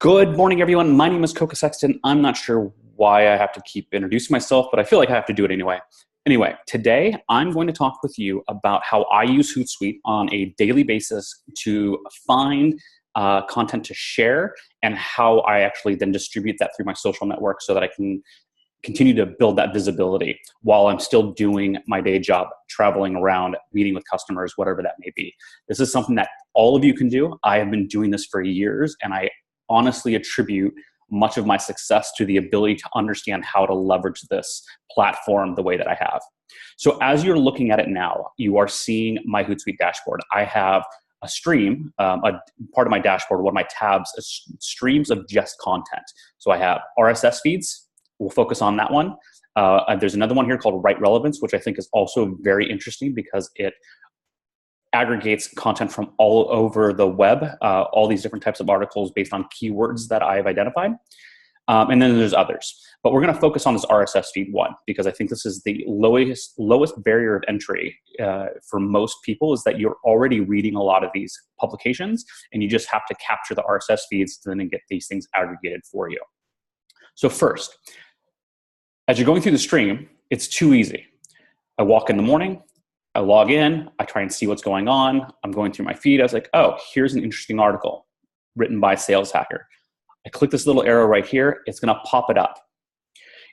Good morning, everyone. My name is Coca Sexton. I'm not sure why I have to keep introducing myself, but I feel like I have to do it anyway. Anyway, today I'm going to talk with you about how I use Hootsuite on a daily basis to find content to share and how I actually then distribute that through my social network so that I can continue to build that visibility while I'm still doing my day job, traveling around, meeting with customers, whatever that may be. This is something that all of you can do. I have been doing this for years, and I honestly attribute much of my success to the ability to understand how to leverage this platform the way that I have. So as you're looking at it now, you are seeing my Hootsuite dashboard. I have a stream, a part of my dashboard, one of my tabs is streams of just content. So I have RSS feeds. We'll focus on that one. There's another one here called Right Relevance, which I think is also very interesting because it aggregates content from all over the web, all these different types of articles based on keywords that I've identified. And then there's others. But we're going to focus on this RSS feed one because I think this is the lowest barrier of entry for most people, is that you're already reading a lot of these publications and you just have to capture the RSS feeds to then get these things aggregated for you. So first, as you're going through the stream, it's too easy. I walk in the morning, I log in, I try and see what's going on. I'm going through my feed. I was like, oh, here's an interesting article written by Sales Hacker. I click this little arrow right here. It's going to pop it up.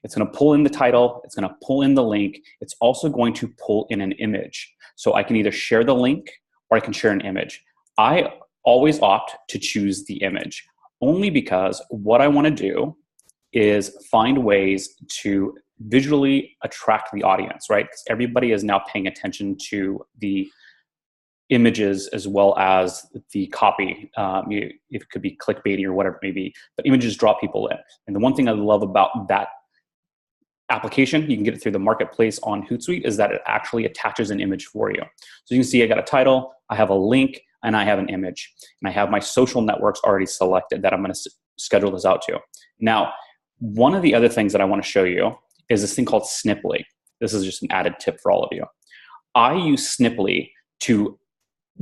It's going to pull in the title. It's going to pull in the link. It's also going to pull in an image. So I can either share the link or I can share an image. I always opt to choose the image only because what I want to do is find ways to visually attract the audience, right? Because everybody is now paying attention to the images as well as the copy. It could be clickbaity or whatever it may be, but images draw people in. And the one thing I love about that application, you can get it through the marketplace on Hootsuite, is that it actually attaches an image for you. So you can see I got a title, I have a link, and I have an image. And I have my social networks already selected that I'm going to schedule this out to. Now, one of the other things that I want to show you is this thing called Sniply. This is just an added tip for all of you. I use Sniply to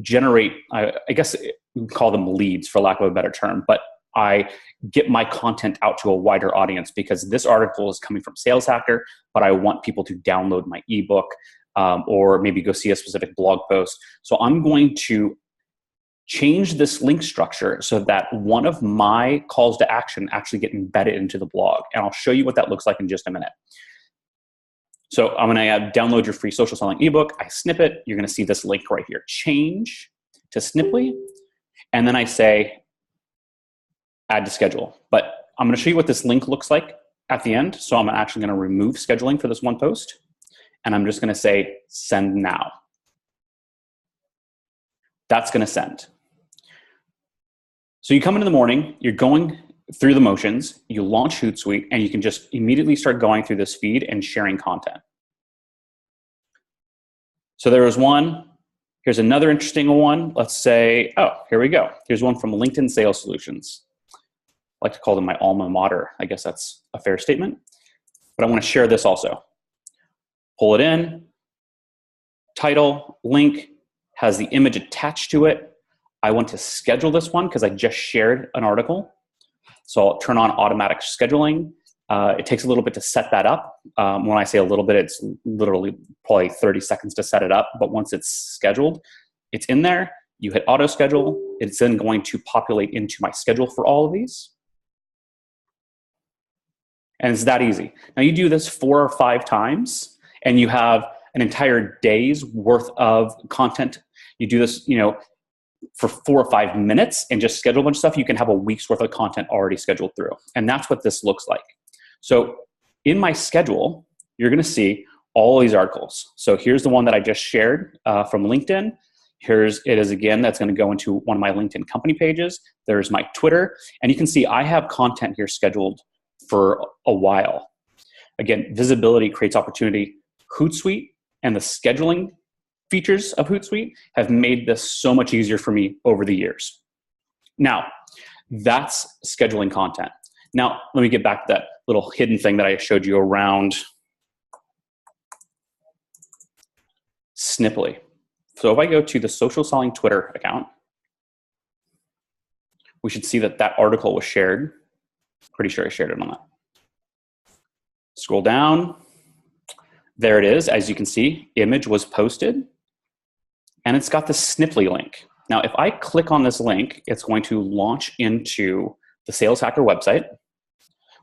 generate, I guess we would call them leads for lack of a better term, but I get my content out to a wider audience because this article is coming from Sales Hacker, but I want people to download my ebook or maybe go see a specific blog post. So I'm going to change this link structure so that one of my calls to action actually get embedded into the blog. And I'll show you what that looks like in just a minute. So I'm going to download your free social selling ebook. I snip it. You're going to see this link right here. Change to Sniply. And then I say add to schedule. But I'm going to show you what this link looks like at the end. So I'm actually going to remove scheduling for this one post. And I'm just going to say send now. That's going to send. So you come in the morning, you're going through the motions, you launch Hootsuite, and you can just immediately start going through this feed and sharing content. So there was one. Here's another interesting one. Let's say, oh, here we go. Here's one from LinkedIn Sales Solutions. I like to call them my alma mater. I guess that's a fair statement. But I want to share this also. Pull it in. Title, link, has the image attached to it. I want to schedule this one because I just shared an article. So I'll turn on automatic scheduling. It takes a little bit to set that up. When I say a little bit, it's literally probably 30 seconds to set it up. But once it's scheduled, it's in there. You hit auto schedule. It's then going to populate into my schedule for all of these. And it's that easy. Now you do this 4 or 5 times and you have an entire day's worth of content. You do this, for 4 or 5 minutes and just schedule a bunch of stuff, you can have a week's worth of content already scheduled through. And that's what this looks like. So in my schedule, you're going to see all these articles. So here's the one that I just shared from LinkedIn. Here's it is again, that's going to go into one of my LinkedIn company pages. There's my Twitter. And you can see I have content here scheduled for a while. Again, visibility creates opportunity. Hootsuite and the scheduling features of Hootsuite have made this so much easier for me over the years. Now, that's scheduling content. Now, let me get back to that little hidden thing that I showed you around Sniply. So if I go to the social selling Twitter account, we should see that that article was shared. Pretty sure I shared it on that. Scroll down. There it is. As you can see, image was posted. And it's got the Sniply link. Now, if I click on this link, it's going to launch into the Sales Hacker website,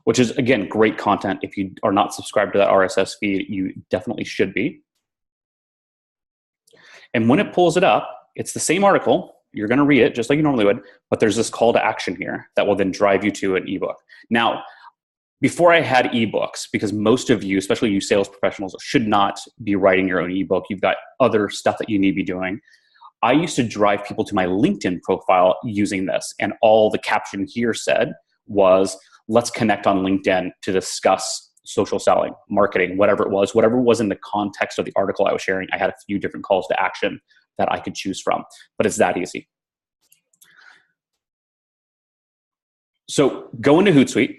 which is, again, great content. If you are not subscribed to that RSS feed, you definitely should be. And when it pulls it up, it's the same article. You're going to read it just like you normally would, but there's this call to action here that will then drive you to an ebook. Now, before I had ebooks, because most of you, especially you sales professionals, should not be writing your own ebook. You've got other stuff that you need to be doing. I used to drive people to my LinkedIn profile using this, and all the caption here said was, let's connect on LinkedIn to discuss social selling, marketing, whatever it was in the context of the article I was sharing. I had a few different calls to action that I could choose from, but it's that easy. So go into Hootsuite,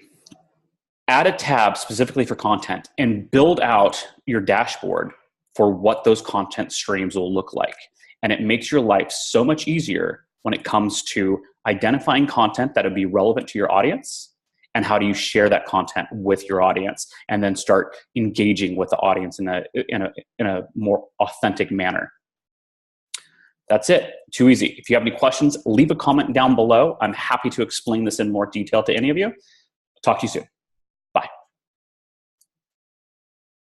add a tab specifically for content, and build out your dashboard for what those content streams will look like. And it makes your life so much easier when it comes to identifying content that would be relevant to your audience, and how do you share that content with your audience, and then start engaging with the audience in a more authentic manner. That's it. Too easy. If you have any questions, leave a comment down below. I'm happy to explain this in more detail to any of you. Talk to you soon.